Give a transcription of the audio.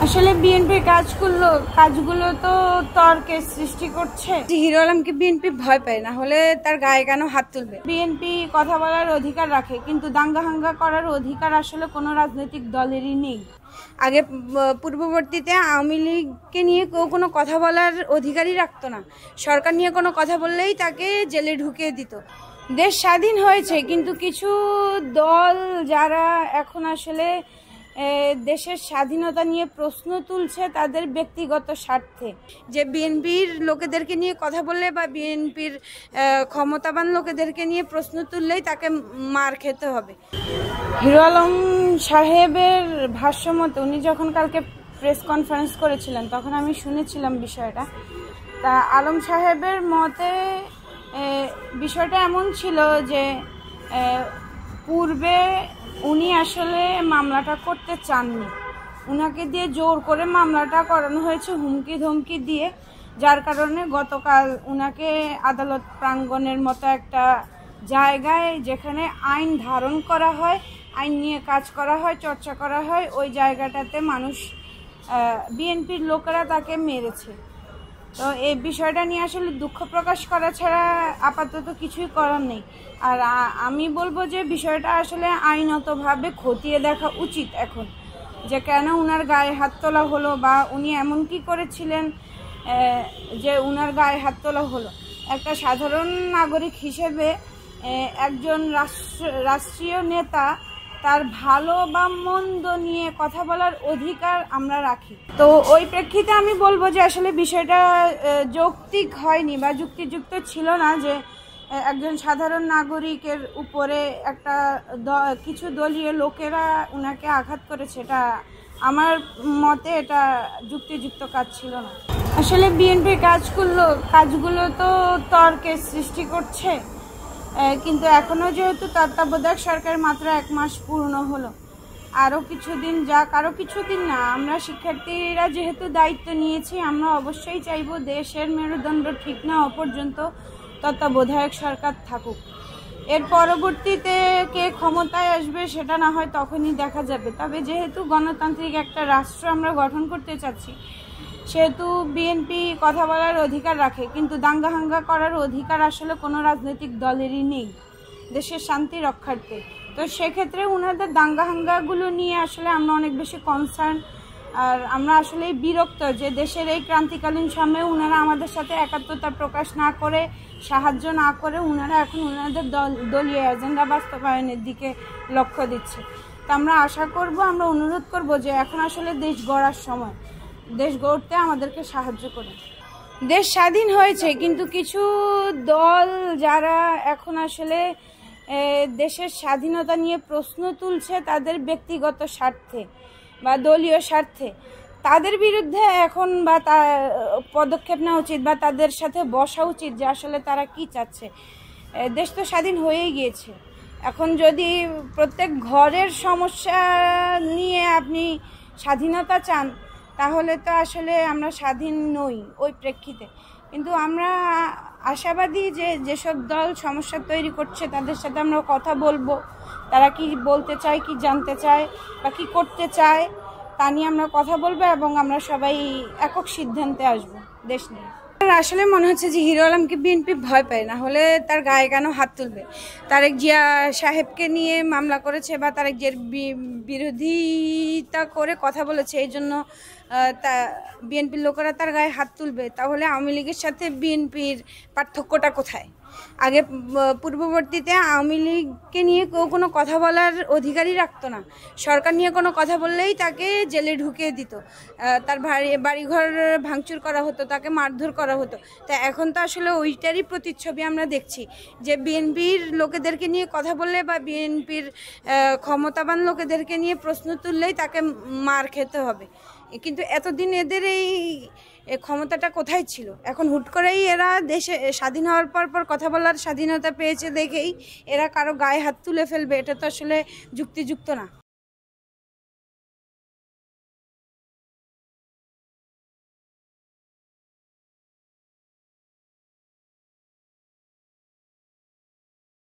আসলে বিএনপির কাজগুলো তো তর্কের সৃষ্টি করছে। হিরো আলমকে বিএনপি ভয় পায়, না হলে তার গায়ে কেন হাত তুলবে? বিএনপি কথা বলার অধিকার রাখে, কিন্তু দাঙ্গা হাঙ্গা করার অধিকার আসলে কোনো রাজনৈতিক দলেরই নেই। আগে পূর্ববর্তীতে আওয়ামী লীগকে নিয়ে কেউ কোনো কথা বলার অধিকারই রাখতো না। সরকার নিয়ে কোনো কথা বললেই তাকে জেলে ঢুকিয়ে দিত। দেশ স্বাধীন হয়েছে, কিন্তু কিছু দল যারা এখন আসলে দেশের স্বাধীনতা নিয়ে প্রশ্ন তুলছে তাদের ব্যক্তিগত স্বার্থে, যে বিএনপির লোকেদেরকে নিয়ে কথা বললে বা বিএনপির ক্ষমতাবান লোকেদেরকে নিয়ে প্রশ্ন তুললেই তাকে মার খেতে হবে। হিরো আলম সাহেবের ভাষ্যমতে উনি যখন কালকে প্রেস কনফারেন্স করেছিলেন তখন আমি শুনেছিলাম বিষয়টা। তা আলম সাহেবের মতে বিষয়টা এমন ছিল যে পূর্বে উনি আসলে মামলাটা করতে চাননি, উনাকে দিয়ে জোর করে মামলাটা করানো হয়েছে হুমকি ধমকি দিয়ে, যার কারণে গতকাল উনাকে আদালত প্রাঙ্গণের মতো একটা জায়গায়, যেখানে আইন ধারণ করা হয়, আইন নিয়ে কাজ করা হয়, চর্চা করা হয়, ওই জায়গাটাতে মানুষ বিএনপির লোকেরা তাকে মেরেছে। তো এই বিষয়টা নিয়ে আসলে দুঃখ প্রকাশ করা ছাড়া আপাতত কিছুই করার নেই। আর আমি বলবো যে বিষয়টা আসলে আইনতভাবে খতিয়ে দেখা উচিত এখন, যে কেন উনার গায়ে হাত তোলা হলো বা উনি এমন কি করেছিলেন যে উনার গায়ে হাত তোলা হলো। একটা সাধারণ নাগরিক হিসেবে একজন রাষ্ট্রীয় নেতা তার ভালো বা মন্দ নিয়ে কথা বলার অধিকার আমরা রাখি। তো ওই প্রেক্ষিতে আমি বলবো যে আসলে বিষয়টা যৌক্তিক হয়নি বা যুক্তিযুক্ত ছিল না যে একজন সাধারণ নাগরিকের উপরে একটা কিছু দলীয় লোকেরা উনাকে আঘাত করেছে। এটা আমার মতে এটা যুক্তিযুক্ত কাজ ছিল না। আসলে বিএনপির কাজগুলো তো তর্কের সৃষ্টি করছে, কিন্তু এখনও যেহেতু তত্ত্বাবধায়ক সরকার মাত্র 1 মাস পূর্ণ হলো, আরও কিছুদিন যাক, আরও কিছুদিন না, আমরা শিক্ষার্থীরা যেহেতু দায়িত্ব নিয়েছি, আমরা অবশ্যই চাইব দেশের মেরুদণ্ড ঠিক না হওয়া পর্যন্ত তত্ত্বাবধায়ক সরকার থাকুক। এর পরবর্তীতে কে ক্ষমতায় আসবে সেটা না হয় তখনই দেখা যাবে। তবে যেহেতু গণতান্ত্রিক একটা রাষ্ট্র আমরা গঠন করতে চাচ্ছি, সেহেতু বিএনপি কথা বলার অধিকার রাখে, কিন্তু দাঙ্গা হাঙ্গা করার অধিকার আসলে কোনো রাজনৈতিক দলেরই নেই দেশের শান্তি রক্ষার্থে। তো সেক্ষেত্রে উনাদের দাঙ্গা হাঙ্গাগুলো নিয়ে আসলে আমরা অনেক বেশি কনসার্ন। আর আমরা আসলে বিরক্ত যে দেশের এই ক্রান্তিকালীন সময়ে উনারা আমাদের সাথে একাত্মতা প্রকাশ না করে, সাহায্য না করে, উনারা এখন উনাদের দলীয় এজেন্ডা বাস্তবায়নের দিকে লক্ষ্য দিচ্ছে। তো আমরা আশা করব, আমরা অনুরোধ করব যে এখন আসলে দেশ গড়ার সময়, দেশ গড়তে আমাদেরকে সাহায্য করে। দেশ স্বাধীন হয়েছে, কিন্তু কিছু দল যারা এখন আসলে দেশের স্বাধীনতা নিয়ে প্রশ্ন তুলছে তাদের ব্যক্তিগত স্বার্থে বা দলীয় স্বার্থে, তাদের বিরুদ্ধে এখন বা পদক্ষেপ নেওয়া উচিত বা তাদের সাথে বসা উচিত যে আসলে তারা কি চাচ্ছে। দেশ তো স্বাধীন হয়েই গিয়েছে, এখন যদি প্রত্যেক ঘরের সমস্যা নিয়ে আপনি স্বাধীনতা চান তাহলে তো আসলে আমরা স্বাধীন নই ওই প্রেক্ষিতে। কিন্তু আমরা আশাবাদী যে যেসব দল সমস্যা তৈরি করছে তাদের সাথে আমরা কথা বলবো, তারা কি বলতে চায়, কি জানতে চায় বা কি করতে চায় তা নিয়ে আমরা কথা বলবো এবং আমরা সবাই একক সিদ্ধান্তে আসবো দেশ নিয়ে। আসলে মনে হচ্ছে যে হিরো আলমকে বিএনপি ভয় পায়, না হলে তার গায়ে কেন হাত তুলবে? তারেক জিয়া সাহেবকে নিয়ে মামলা করেছে বা তারেক জিয়ার বিরোধিতা করে কথা বলেছে, এই জন্য বিএনপির লোকেরা তার গায়ে হাত তুলবে। তাহলে আওয়ামী লীগের সাথে বিএনপির পার্থক্যটা কোথায়? আগে পূর্ববর্তীতে আওয়ামী লীগকে নিয়ে কেউ কোনো কথা বলার অধিকারই রাখতো না। সরকার নিয়ে কোনো কথা বললেই তাকে জেলে ঢুকিয়ে দিত, তার বাড়িঘর ভাঙচুর করা হতো, তাকে মারধর করা হতো। তা এখন তো আসলে ওইটারই প্রতিচ্ছবি আমরা দেখছি, যে বিএনপির লোকেদেরকে নিয়ে কথা বললে বা বিএনপির ক্ষমতাবান লোকেদেরকে নিয়ে প্রশ্ন তুললেই তাকে মার খেতে হবে। কিন্তু এতদিন এদের এই ক্ষমতাটা কোথায় ছিল? এখন হুট করেই এরা দেশে স্বাধীন হওয়ার পর কথা বলার স্বাধীনতা পেয়েছে দেখেই এরা কারো গায়ে হাত তুলে ফেলবে, এটা তো আসলে যুক্তিযুক্ত না।